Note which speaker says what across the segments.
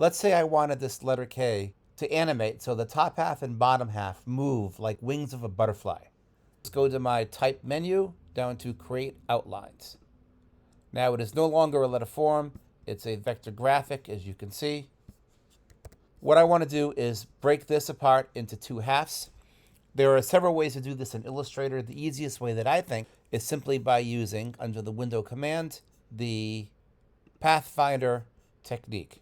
Speaker 1: Let's say I wanted this letter K to animate so the top half and bottom half move like wings of a butterfly. Let's go to my type menu down to create outlines. Now it is no longer a letter form, it's a vector graphic, as you can see. What I want to do is break this apart into two halves. There are several ways to do this in Illustrator. The easiest way that I think is simply by using, under the window command, the Pathfinder technique.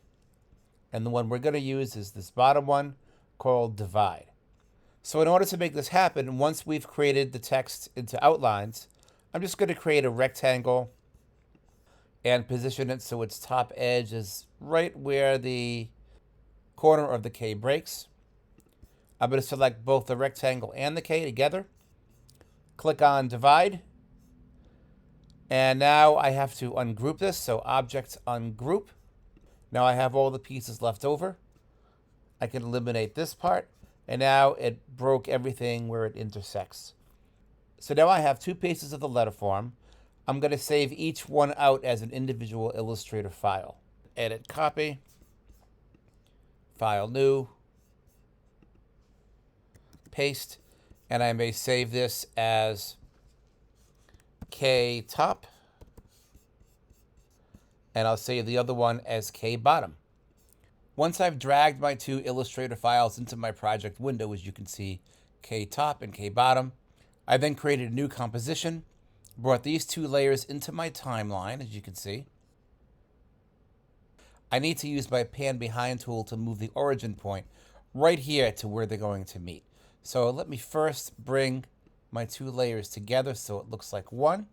Speaker 1: And the one we're going to use is this bottom one called divide. So in order to make this happen, once we've created the text into outlines, I'm just going to create a rectangle and position it so its top edge is right where the corner of the K breaks. I'm going to select both the rectangle and the K together. Click on divide. And now I have to ungroup this. So object ungroup. Now I have all the pieces left over. I can eliminate this part. And now it broke everything where it intersects. So now I have two pieces of the letter form. I'm going to save each one out as an individual Illustrator file. Edit, copy. File new. Paste. And I may save this as K top. And I'll save the other one as K bottom. Once I've dragged my two Illustrator files into my project window, as you can see, K top and K bottom, I then created a new composition, brought these two layers into my timeline, as you can see. I need to use my pan behind tool to move the origin point right here to where they're going to meet. So let me first bring my two layers together so it looks like one.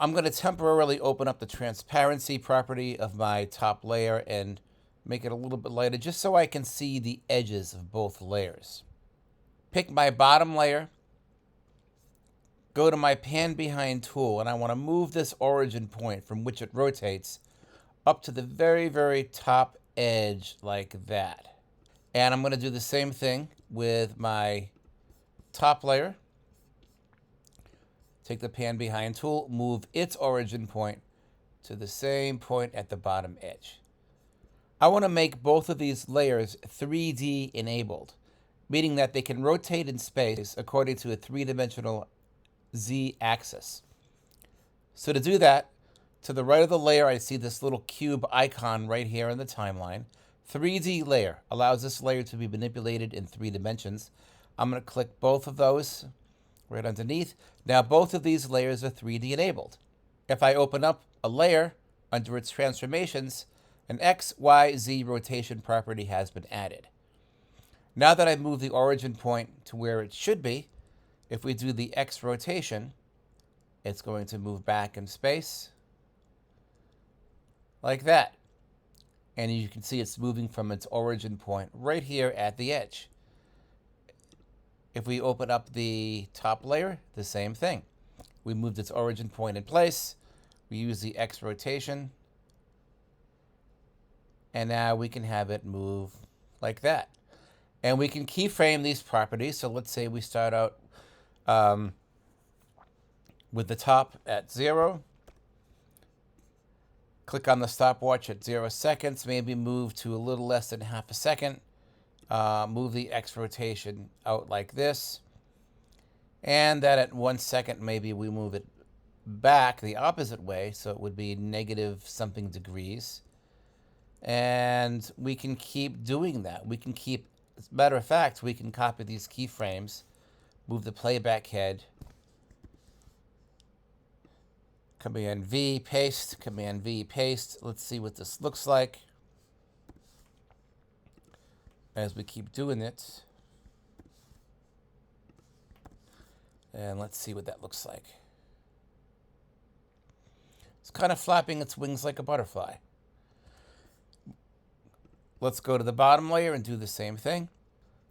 Speaker 1: I'm going to temporarily open up the transparency property of my top layer and make it a little bit lighter just so I can see the edges of both layers. Pick my bottom layer, go to my pan behind tool, and I want to move this origin point from which it rotates up to the very, very top edge like that. And I'm going to do the same thing with my top layer. Take the pan behind tool, move its origin point to the same point at the bottom edge. I want to make both of these layers 3D enabled, meaning that they can rotate in space according to a three-dimensional z-axis. So to do that, to the right of the layer, I see this little cube icon right here in the timeline. 3D layer allows this layer to be manipulated in 3 dimensions. I'm going to click both of those right underneath. Now both of these layers are 3D enabled. If I open up a layer under its transformations, an X, Y, Z rotation property has been added. Now that I've moved the origin point to where it should be, if we do the X rotation, it's going to move back in space like that. And you can see it's moving from its origin point right here at the edge. If we open up the top layer, the same thing. We moved its origin point in place. We use the X rotation. And now we can have it move like that. And we can keyframe these properties. So let's say we start out with the top at 0. Click on the stopwatch at 0 seconds. Maybe move to a little less than half a second. Move the X rotation out like this. And that at 1 second, maybe we move it back the opposite way. So it would be negative something degrees. And we can keep doing that. We can keep, as a matter of fact, we can copy these keyframes, move the playback head, Command V, paste, Command V, paste. Let's see what this looks like as we keep doing it. And let's see what that looks like. It's kind of flapping its wings like a butterfly. Let's go to the bottom layer and do the same thing.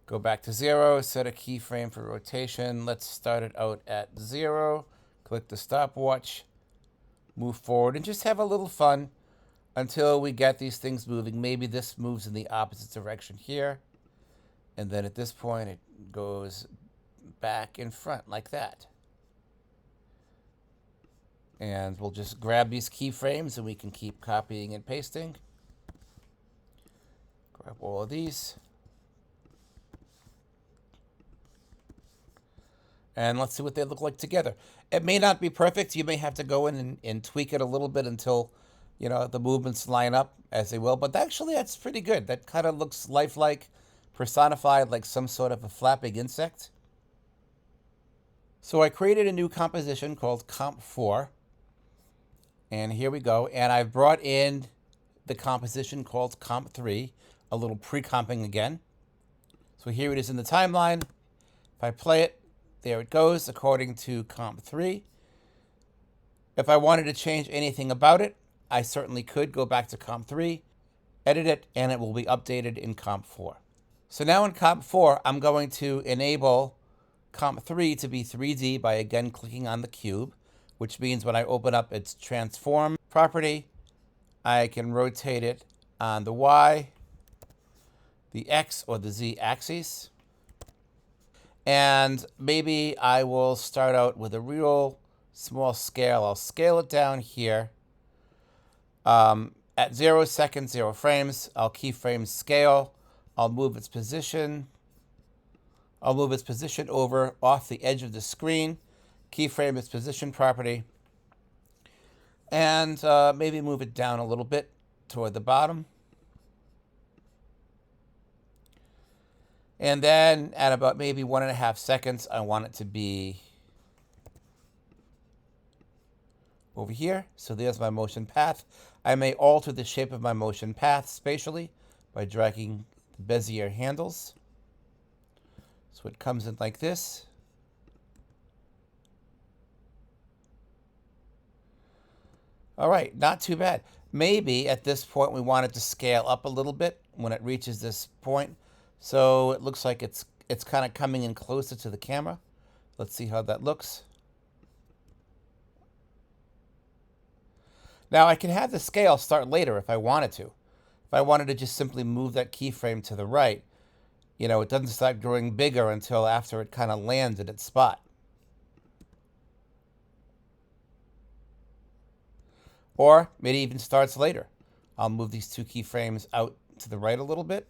Speaker 1: Go back to 0, set a keyframe for rotation. Let's start it out at 0. Click the stopwatch, move forward, and just have a little fun until we get these things moving. Maybe this moves in the opposite direction here. And then at this point, it goes back in front like that. And we'll just grab these keyframes and we can keep copying and pasting. Grab all of these. And let's see what they look like together. It may not be perfect. You may have to go in and tweak it a little bit until, the movements line up as they will. But actually, that's pretty good. That kind of looks lifelike, personified like some sort of a flapping insect. So I created a new composition called Comp 4. And here we go. And I've brought in the composition called Comp 3, a little pre-comping again. So here it is in the timeline. If I play it, there it goes according to Comp 3. If I wanted to change anything about it, I certainly could go back to Comp 3, edit it, and it will be updated in Comp 4. So now in Comp 4, I'm going to enable Comp 3 to be 3D by again clicking on the cube, which means when I open up its transform property, I can rotate it on the Y, the X, or the Z axis. And maybe I will start out with a real small scale. I'll scale it down here. At 0 seconds, 0 frames, I'll keyframe scale. I'll move its position. I'll move its position over off the edge of the screen, keyframe its position property, and maybe move it down a little bit toward the bottom. And then at about maybe 1.5 seconds, I want it to be over here. So there's my motion path. I may alter the shape of my motion path spatially by dragging the Bezier handles. So it comes in like this. All right, not too bad. Maybe at this point we want it to scale up a little bit when it reaches this point. So it looks like it's kind of coming in closer to the camera. Let's see how that looks. Now I can have the scale start later if I wanted to. If I wanted to just simply move that keyframe to the right, it doesn't start growing bigger until after it kind of lands in its spot. Or it even starts later. I'll move these two keyframes out to the right a little bit.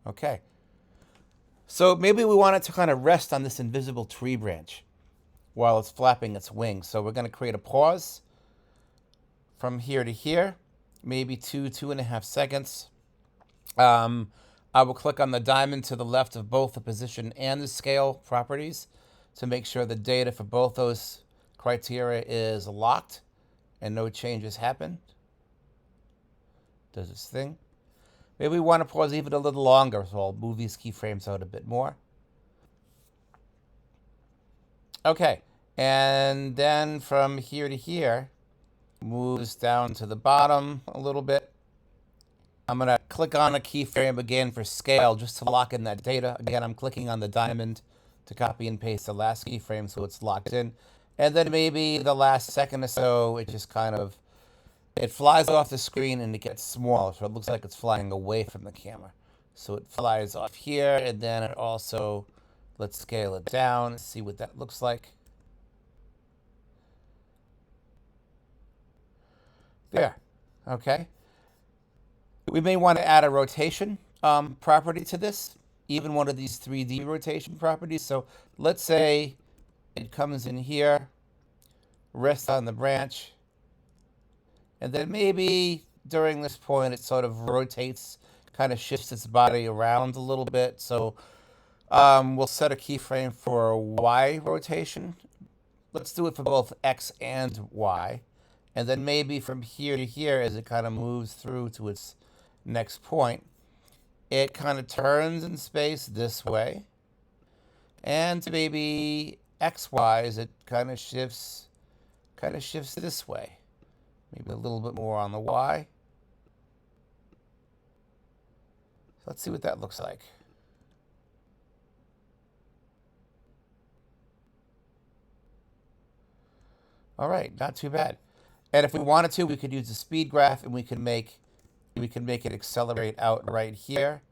Speaker 1: Okay. So maybe we want it to kind of rest on this invisible tree branch while it's flapping its wings. So we're going to create a pause from here to here, maybe 2.5 seconds. I will click on the diamond to the left of both the position and the scale properties to make sure the data for both those criteria is locked and no changes happen. Does its thing. Maybe we want to pause even a little longer, so I'll move these keyframes out a bit more. Okay, and then from here to here, moves down to the bottom a little bit. I'm going to click on a keyframe again for scale just to lock in that data. Again, I'm clicking on the diamond to copy and paste the last keyframe so it's locked in. And then maybe the last second or so, it just it flies off the screen and it gets smaller. So it looks like it's flying away from the camera. So it flies off here, and then it also, let's scale it down, see what that looks like. There, okay. We may want to add a rotation property to this, even one of these 3D rotation properties. So let's say it comes in here, rests on the branch, and then maybe during this point it sort of rotates, kind of shifts its body around a little bit. So we'll set a keyframe for Y rotation. Let's do it for both X and Y. And then maybe from here to here, as it kind of moves through to its next point, it kind of turns in space this way. And maybe XY as it kind of shifts this way. Maybe a little bit more on the Y. So let's see what that looks like. All right, not too bad. And if we wanted to, we could use the speed graph and we can make it accelerate out right here.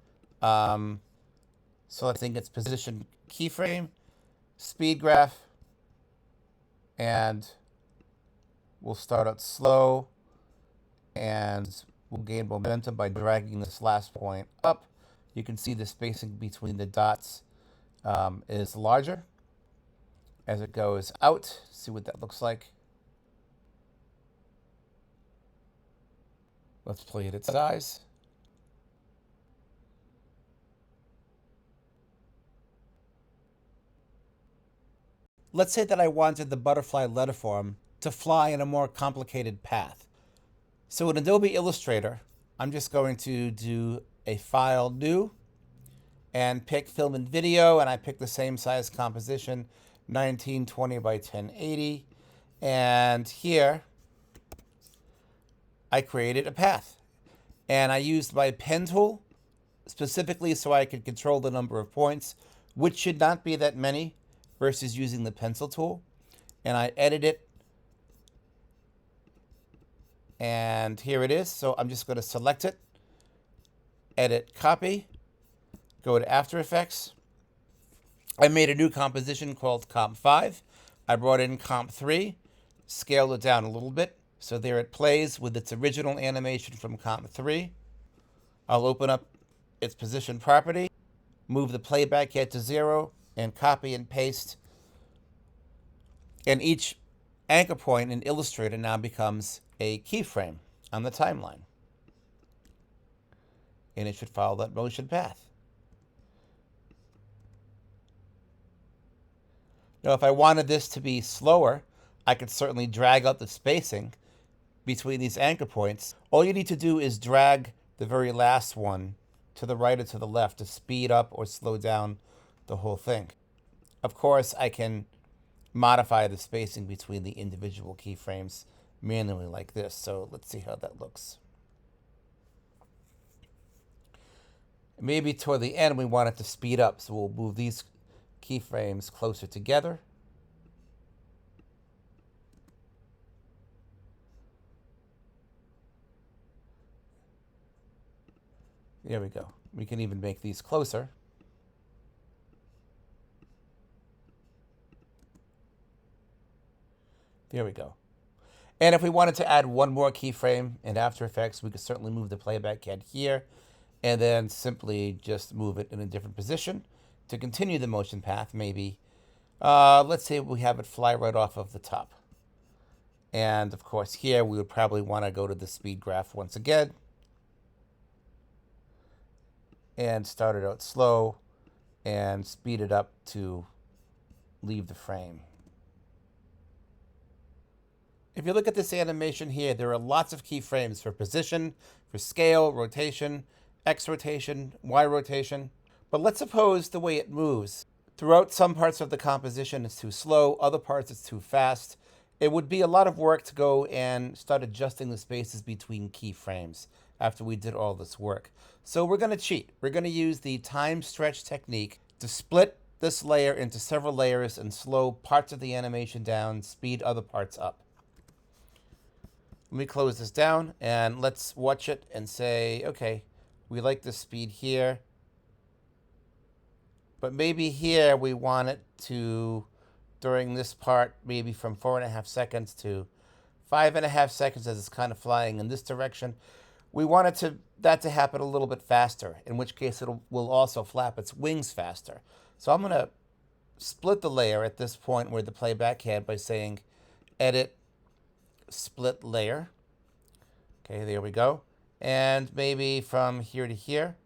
Speaker 1: So I think it's position keyframe, speed graph, and we'll start out slow and we'll gain momentum by dragging this last point up. You can see the spacing between the dots is larger as it goes out. See what that looks like. Let's play it at size. Let's say that I wanted the butterfly letterform to fly in a more complicated path. So in Adobe Illustrator, I'm just going to do a file new and pick film and video, and I pick the same size composition, 1920 by 1080. And here I created a path. And I used my pen tool specifically so I could control the number of points, which should not be that many, versus using the pencil tool. And I edit it. And here it is. So I'm just going to select it, edit, copy, go to After Effects. I made a new composition called Comp 5. I brought in Comp 3, scaled it down a little bit. So there it plays with its original animation from Comp 3. I'll open up its position property, move the playback head to 0, and copy and paste. And each anchor point in Illustrator now becomes a keyframe on the timeline. And it should follow that motion path. Now, if I wanted this to be slower, I could certainly drag out the spacing between these anchor points. All you need to do is drag the very last one to the right or to the left to speed up or slow down the whole thing. Of course, I can modify the spacing between the individual keyframes manually like this. So let's see how that looks. Maybe toward the end we want it to speed up, so we'll move these keyframes closer together. There we go. We can even make these closer. There we go. And if we wanted to add one more keyframe in After Effects, we could certainly move the playback head here and then simply just move it in a different position to continue the motion path. Maybe, let's say we have it fly right off of the top. And of course here we would probably want to go to the speed graph once again and start it out slow and speed it up to leave the frame. If you look at this animation here, there are lots of keyframes for position, for scale, rotation, X rotation, Y rotation. But let's suppose the way it moves. Throughout some parts of the composition it's too slow, other parts it's too fast. It would be a lot of work to go and start adjusting the spaces between keyframes after we did all this work. So we're going to cheat. We're going to use the time stretch technique to split this layer into several layers and slow parts of the animation down, speed other parts up. Let me close this down and let's watch it and say, okay, we like the speed here, but maybe here we want it to, during this part, maybe from 4.5 seconds to 5.5 seconds as it's kind of flying in this direction. We want that to happen a little bit faster, in which case it will also flap its wings faster. So I'm going to split the layer at this point where the playback head by saying edit, split layer. Okay, there we go. And maybe from here to here,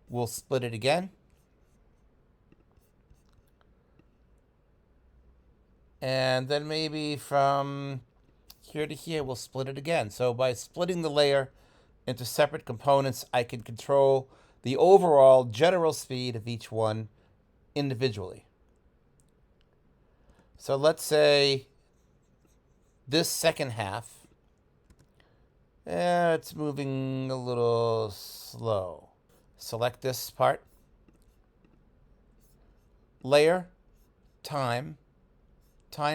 Speaker 1: we'll split it again. And then maybe from here to here, we'll split it again. So by splitting the layer into separate components, I can control the overall general speed of each one individually. So let's say this second half, it's moving a little slow. Select this part, layer, time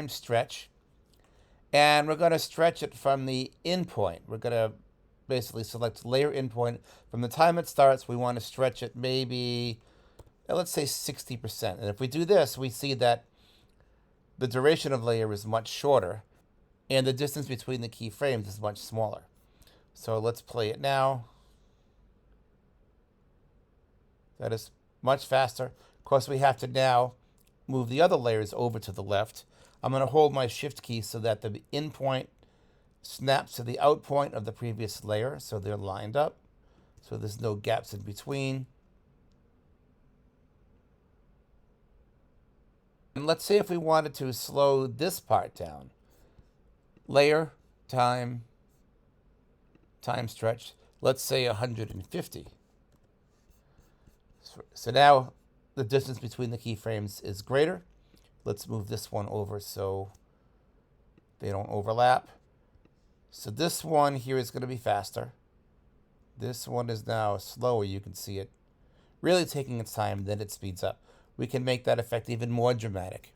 Speaker 1: stretch, and we're going to stretch it from the in point. We're going to basically select layer in point. From the time it starts, we want to stretch it maybe, let's say 60%. And if we do this, we see that the duration of layer is much shorter. and the distance between the keyframes is much smaller. So let's play it now. That is much faster. Of course, we have to now move the other layers over to the left. I'm going to hold my shift key so that the in point snaps to the out point of the previous layer, so they're lined up, so there's no gaps in between. And let's say if we wanted to slow this part down. Layer, time stretch, let's say 150. So now the distance between the keyframes is greater. Let's move this one over so they don't overlap. So this one here is going to be faster. This one is now slower. You can see it really taking its time, then it speeds up. We can make that effect even more dramatic.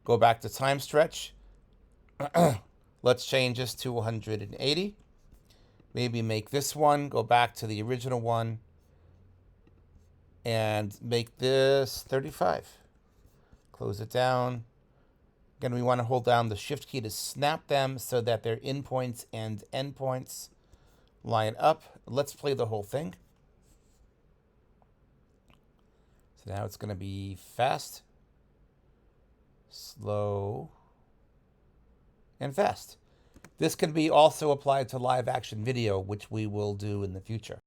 Speaker 1: Go back to time stretch. Let's change this to 180. Maybe make this one go back to the original one and make this 35. Close it down. Again, we want to hold down the shift key to snap them so that their in points and end points line up. Let's play the whole thing. So now it's going to be fast, slow, and fast. This can be also applied to live action video, which we will do in the future.